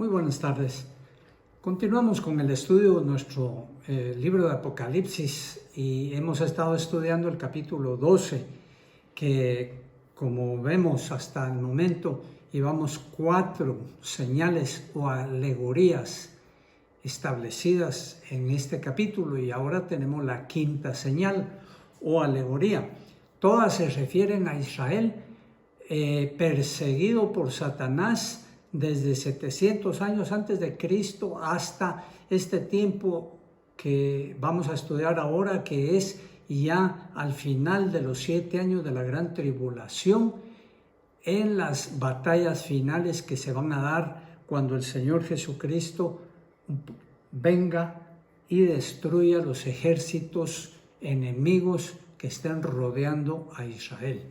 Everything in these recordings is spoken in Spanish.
Muy buenas tardes. Continuamos con el estudio de nuestro libro de Apocalipsis y hemos estado estudiando el capítulo 12, que como vemos hasta el momento llevamos 4 señales o alegorías establecidas en este capítulo y ahora tenemos la 5ª señal o alegoría. Todas se refieren a Israel perseguido por Satanás desde 700 años antes de Cristo hasta este tiempo que vamos a estudiar ahora, que es ya al final de los 7 años de la gran tribulación, en las batallas finales que se van a dar cuando el Señor Jesucristo venga y destruya los ejércitos enemigos que estén rodeando a Israel.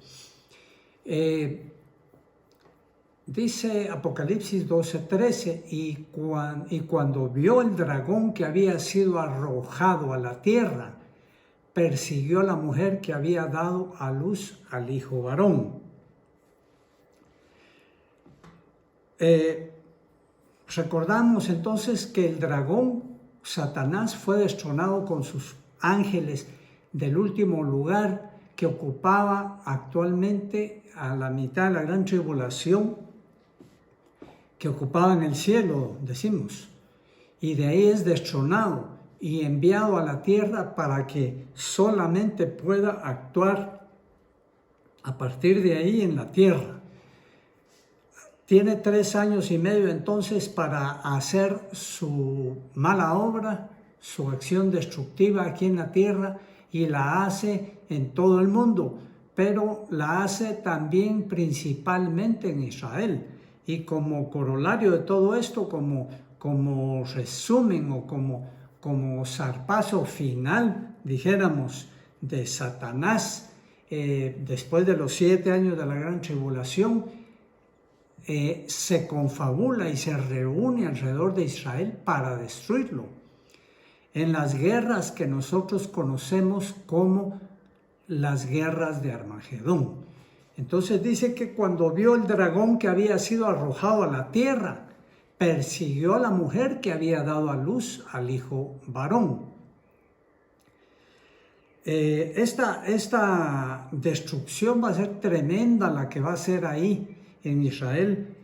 Dice Apocalipsis 12:13, y cuando vio el dragón que había sido arrojado a la tierra, persiguió a la mujer que había dado a luz al hijo varón. Recordamos entonces que el dragón, Satanás, fue destronado con sus ángeles del último lugar que ocupaba actualmente a la mitad de la gran tribulación, que ocupaba en el cielo, decimos, y de ahí es destronado y enviado a la tierra para que solamente pueda actuar a partir de ahí en la tierra. Tiene 3 años y medio entonces para hacer su mala obra, su acción destructiva aquí en la tierra, y la hace en todo el mundo, pero la hace también principalmente en Israel. Y como corolario de todo esto, como resumen o como zarpazo final, dijéramos, de Satanás, después de los 7 años de la gran tribulación, se confabula y se reúne alrededor de Israel para destruirlo. En las guerras que nosotros conocemos como las guerras de Armagedón. Entonces dice que cuando vio el dragón que había sido arrojado a la tierra, persiguió a la mujer que había dado a luz al hijo varón. Esta destrucción va a ser tremenda, la que va a ser ahí en Israel.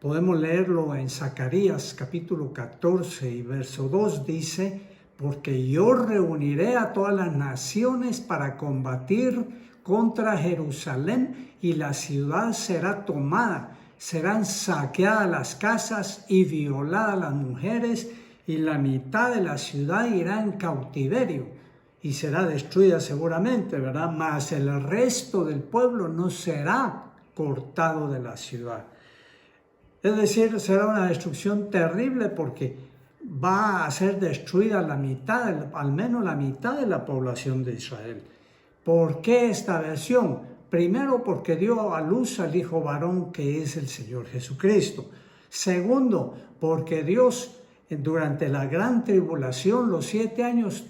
Podemos leerlo en Zacarías capítulo 14 y verso 2, dice: porque yo reuniré a todas las naciones para combatir contra Jerusalén, y la ciudad será tomada, serán saqueadas las casas y violadas las mujeres, y la mitad de la ciudad irá en cautiverio y será destruida seguramente, ¿verdad? Mas el resto del pueblo no será cortado de la ciudad. Es decir, será una destrucción terrible porque va a ser destruida la mitad, al menos la mitad de la población de Israel. ¿Por qué esta versión? Primero, porque dio a luz al hijo varón, que es el Señor Jesucristo. Segundo, porque Dios durante la gran tribulación, los 7 años,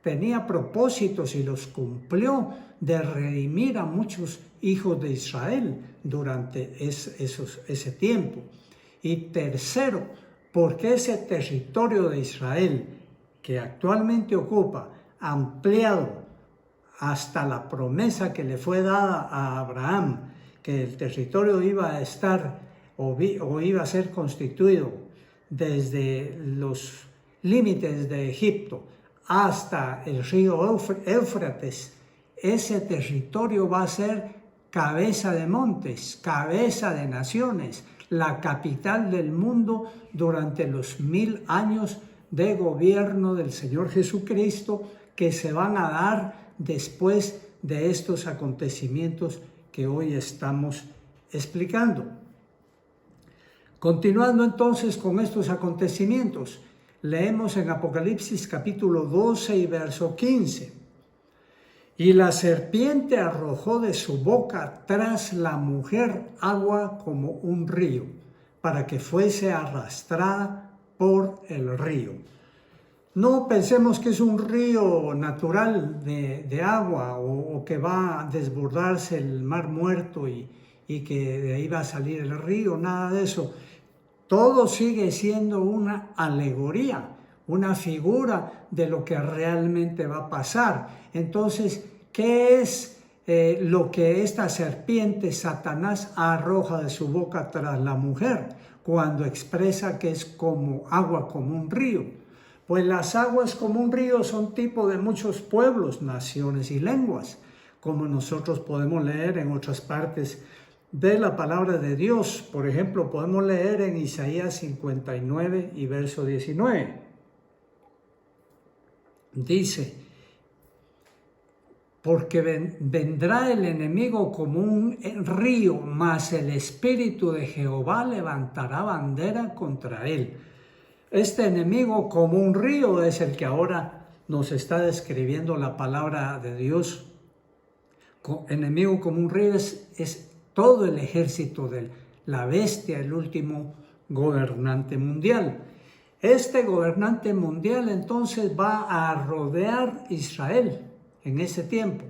tenía propósitos y los cumplió de redimir a muchos hijos de Israel durante ese tiempo. Y tercero, porque ese territorio de Israel que actualmente ocupa, ampliado hasta la promesa que le fue dada a Abraham, que el territorio iba a estar o iba a ser constituido desde los límites de Egipto hasta el río Éufrates, ese territorio va a ser cabeza de montes, cabeza de naciones, la capital del mundo durante los 1000 años de gobierno del Señor Jesucristo, que se van a dar después de estos acontecimientos que hoy estamos explicando. Continuando entonces con estos acontecimientos, leemos en Apocalipsis capítulo 12 y verso 15. Y la serpiente arrojó de su boca tras la mujer agua como un río, para que fuese arrastrada por el río. No pensemos que es un río natural de agua o que va a desbordarse el mar muerto y que de ahí va a salir el río, nada de eso. todo sigue siendo una alegoría, una figura de lo que realmente va a pasar. Entonces, ¿qué es lo que esta serpiente Satanás arroja de su boca tras la mujer cuando expresa que es como agua, como un río? Pues las aguas como un río son tipo de muchos pueblos, naciones y lenguas, como nosotros podemos leer en otras partes de la palabra de Dios. Por ejemplo, podemos leer en Isaías 59 y verso 19. Dice: porque vendrá el enemigo como un río, mas el Espíritu de Jehová levantará bandera contra él. Este enemigo como un río es el que ahora nos está describiendo la palabra de Dios. Enemigo como un río es todo el ejército de la bestia, el último gobernante mundial. Este gobernante mundial entonces va a rodear Israel en ese tiempo.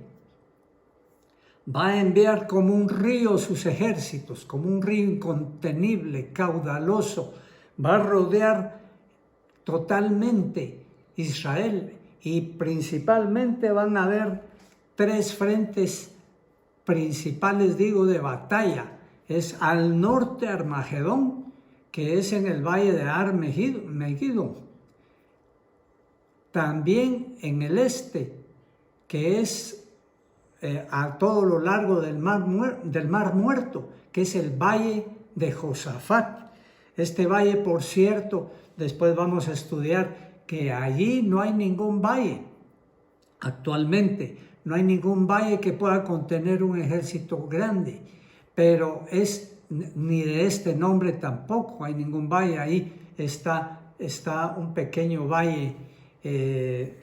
Va a enviar como un río sus ejércitos, como un río incontenible, caudaloso. Va a rodear totalmente Israel y principalmente van a haber tres frentes principales, digo, de batalla. Es al norte Armagedón, que es en el valle de Armegiddo. También en el este, que es a todo lo largo del mar Muerto, que es el valle de Josafat. Este valle, por cierto, después vamos a estudiar que allí no hay ningún valle. Actualmente no hay ningún valle que pueda contener un ejército grande, pero ni de este nombre tampoco hay ningún valle. Ahí está un pequeño valle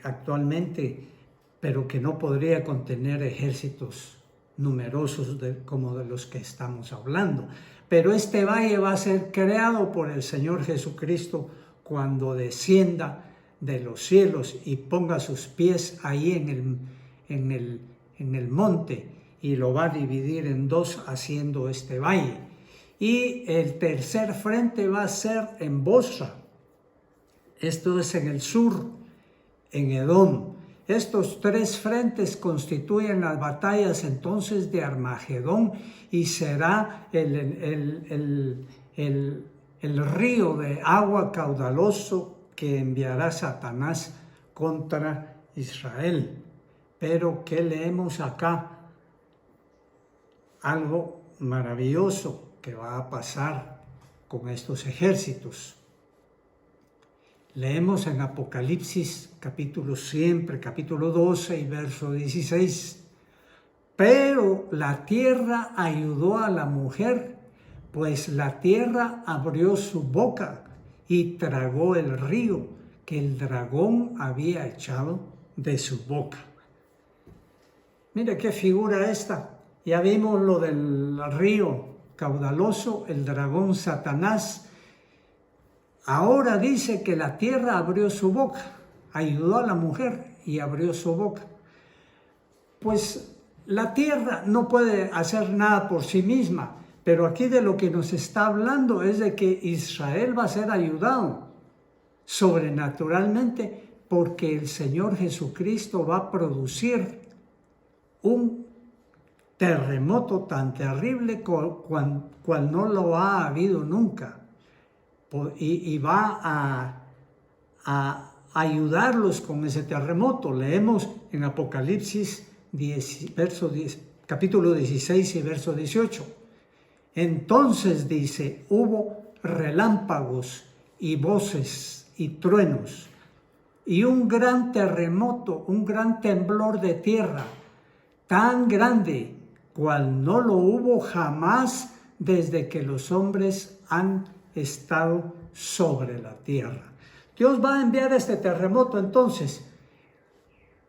actualmente, pero que no podría contener ejércitos numerosos como de los que estamos hablando. Pero este valle va a ser creado por el Señor Jesucristo cuando descienda de los cielos y ponga sus pies ahí en el monte, y lo va a dividir en dos haciendo este valle. Y el tercer frente va a ser en Bosra. Esto es en el sur, en Edom. Estos tres frentes constituyen las batallas entonces de Armagedón, y será el río de agua caudaloso que enviará Satanás contra Israel. Pero ¿qué leemos acá? Algo maravilloso que va a pasar con estos ejércitos. Leemos en Apocalipsis capítulo 12 y verso 16. Pero la tierra ayudó a la mujer, pues la tierra abrió su boca y tragó el río que el dragón había echado de su boca. Mire qué figura esta. Ya vimos lo del río caudaloso, el dragón Satanás. Ahora dice que la tierra abrió su boca, ayudó a la mujer y abrió su boca. Pues la tierra no puede hacer nada por sí misma, pero aquí de lo que nos está hablando es de que Israel va a ser ayudado sobrenaturalmente, porque el Señor Jesucristo va a producir un terremoto tan terrible cual no lo ha habido nunca. Y va a ayudarlos con ese terremoto. Leemos en Apocalipsis capítulo 16 y verso 18. Entonces dice: hubo relámpagos y voces y truenos y un gran terremoto, un gran temblor de tierra, tan grande cual no lo hubo jamás desde que los hombres han estado sobre la tierra. Dios va a enviar este terremoto entonces,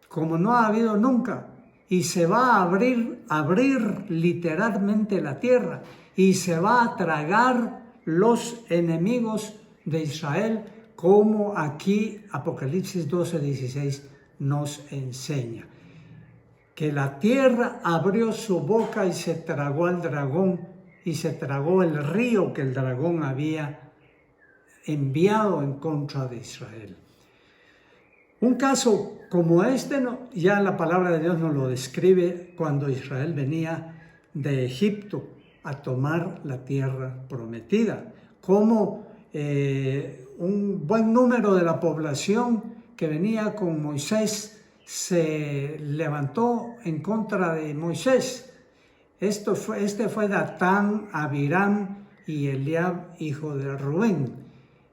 como no ha habido nunca, y se va a abrir literalmente la tierra, y se va a tragar los enemigos de Israel, como aquí Apocalipsis 12:16 nos enseña. Que la tierra abrió su boca y se tragó al dragón, y se tragó el río que el dragón había enviado en contra de Israel. Un caso como este, ya la palabra de Dios nos lo describe cuando Israel venía de Egipto a tomar la tierra prometida, como un buen número de la población que venía con Moisés se levantó en contra de Moisés. Este fue Datán, Abiram y Eliab, hijo de Rubén.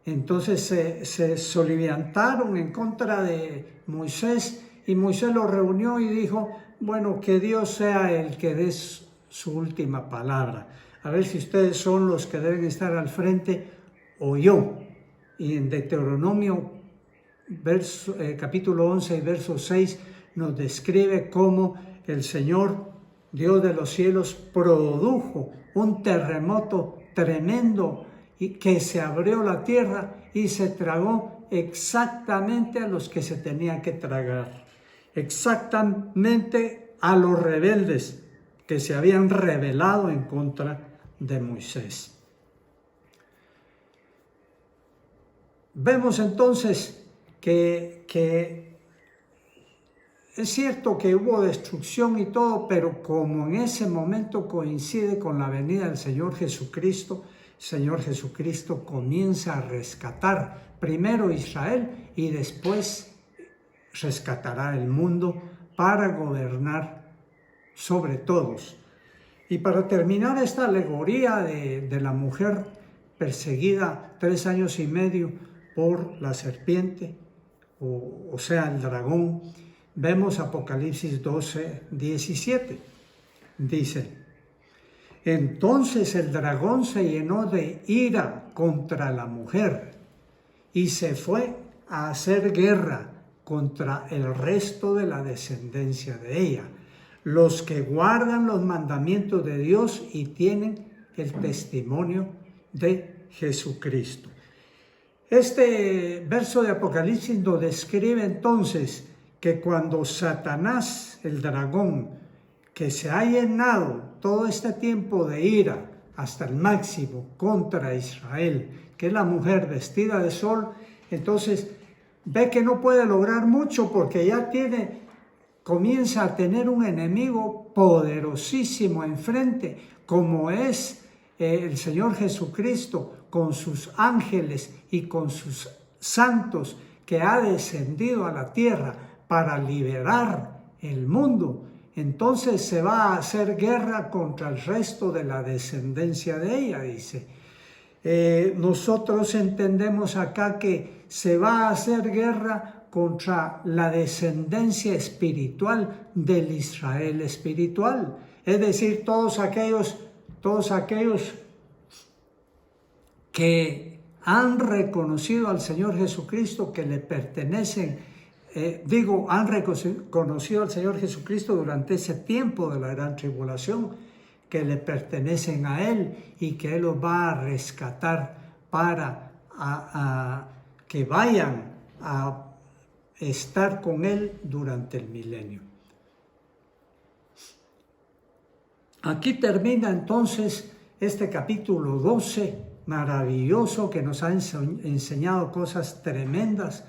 Entonces se soliviantaron en contra de Moisés y Moisés los reunió y dijo, bueno, que Dios sea el que dé su última palabra. A ver si ustedes son los que deben estar al frente o yo. Y en Deuteronomio capítulo 11 y verso 6 nos describe cómo el Señor, Dios de los cielos, produjo un terremoto tremendo y que se abrió la tierra y se tragó exactamente a los que se tenía que tragar, exactamente a los rebeldes que se habían rebelado en contra de Moisés. Vemos entonces que es cierto que hubo destrucción y todo, pero como en ese momento coincide con la venida del Señor Jesucristo, el Señor Jesucristo comienza a rescatar primero Israel y después rescatará el mundo para gobernar sobre todos. Y para terminar esta alegoría de la mujer perseguida 3 años y medio por la serpiente, o sea, el dragón, vemos Apocalipsis 12, 17. Dice, entonces el dragón se llenó de ira contra la mujer y se fue a hacer guerra contra el resto de la descendencia de ella, los que guardan los mandamientos de Dios y tienen el testimonio de Jesucristo. Este verso de Apocalipsis nos describe entonces que cuando Satanás, el dragón, que se ha llenado todo este tiempo de ira hasta el máximo contra Israel, que es la mujer vestida de sol, entonces ve que no puede lograr mucho porque ya comienza a tener un enemigo poderosísimo enfrente, como es el Señor Jesucristo, con sus ángeles y con sus santos, que ha descendido a la tierra para liberar el mundo. Entonces se va a hacer guerra contra el resto de la descendencia de ella, dice. Nosotros entendemos acá que se va a hacer guerra contra la descendencia espiritual del Israel espiritual. Es decir, todos aquellos que han reconocido al Señor Jesucristo, que le pertenecen, han reconocido al Señor Jesucristo durante ese tiempo de la gran tribulación, que le pertenecen a Él y que Él los va a rescatar para que vayan a estar con Él durante el milenio. Aquí termina entonces este capítulo 12, maravilloso, que nos ha enseñado cosas tremendas,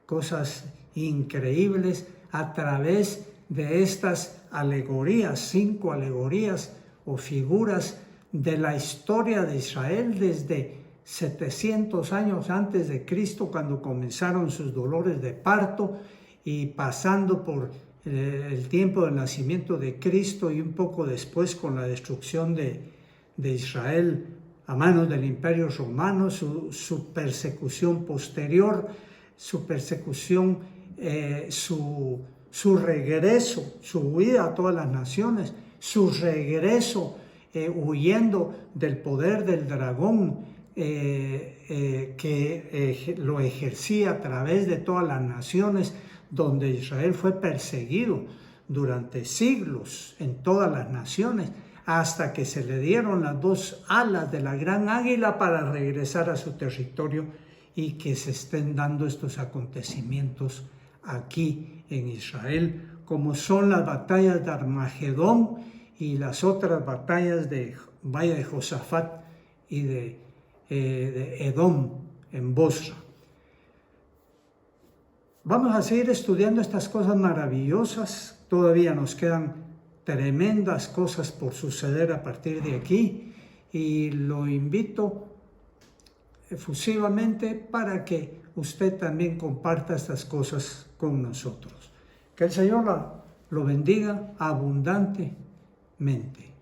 cosas increíbles a través de estas alegorías, 5 alegorías o figuras de la historia de Israel desde 700 años antes de Cristo, cuando comenzaron sus dolores de parto, y pasando por el tiempo del nacimiento de Cristo y un poco después con la destrucción de Israel a manos del Imperio Romano, su persecución posterior, su persecución, su regreso, su huida a todas las naciones, su regreso huyendo del poder del dragón que lo ejercía a través de todas las naciones, donde Israel fue perseguido durante siglos en todas las naciones, hasta que se le dieron las 2 alas de la gran águila para regresar a su territorio, y que se estén dando estos acontecimientos aquí en Israel, como son las batallas de Armagedón y las otras batallas de Valle de Josafat y de Edom, en Bosra. Vamos a seguir estudiando estas cosas maravillosas. Todavía nos quedan tremendas cosas por suceder a partir de aquí y lo invito efusivamente para que usted también comparta estas cosas con nosotros. Que el Señor lo bendiga abundantemente.